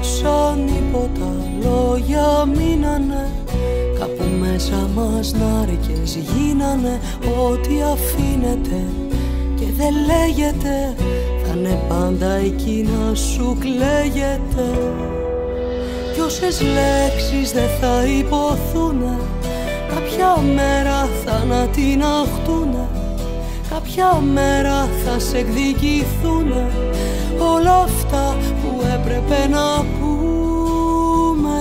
σαν τίποτα λόγια μείνανε. Κάπου μέσα μας νάρκες γίνανε. Ό,τι αφήνεται και δεν λέγεται θα είναι πάντα εκεί να σου κλαίγεται. Κι όσες λέξεις δεν θα υποθούνε, κάποια μέρα θα να την αχτούνε. Κάποια μέρα θα σε εκδικηθούνε όλα αυτά που έπρεπε να πούμε.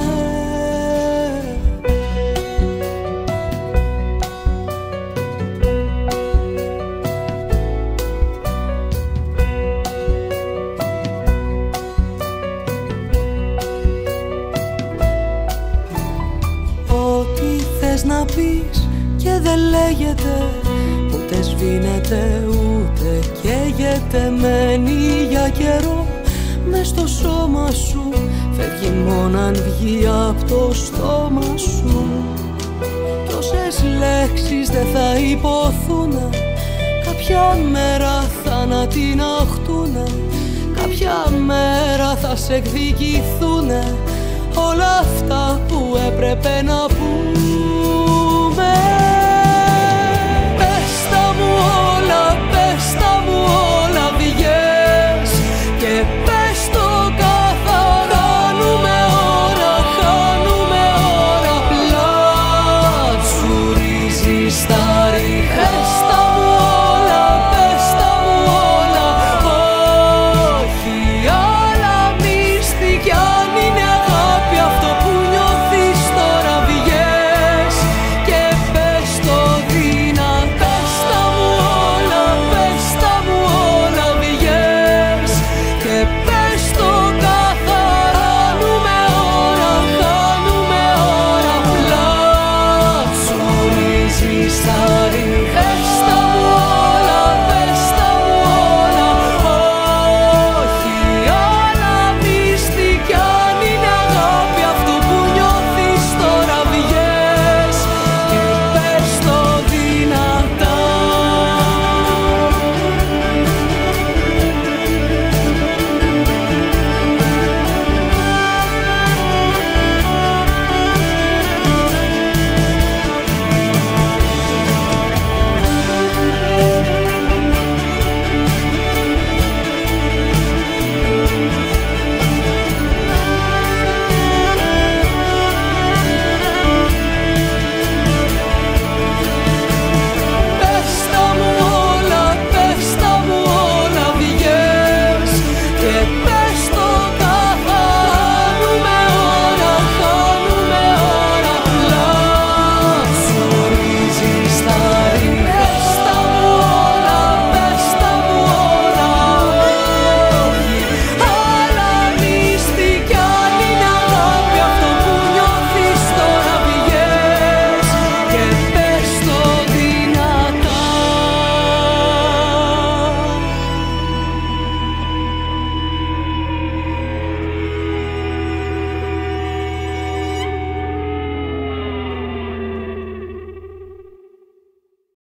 Ό,τι θες να πεις και δεν λέγεται, ούτε σβήνεται ούτε καίγεται. Μένει για καιρό μες στο σώμα σου, φεύγει μόνο αν βγει απ' το στόμα σου. Κι όσες λέξεις δεν θα υποθούνε, κάποια μέρα θα να την αχτούνε. Κάποια μέρα θα σε εκδικηθούνε όλα αυτά που έπρεπε να πούμε.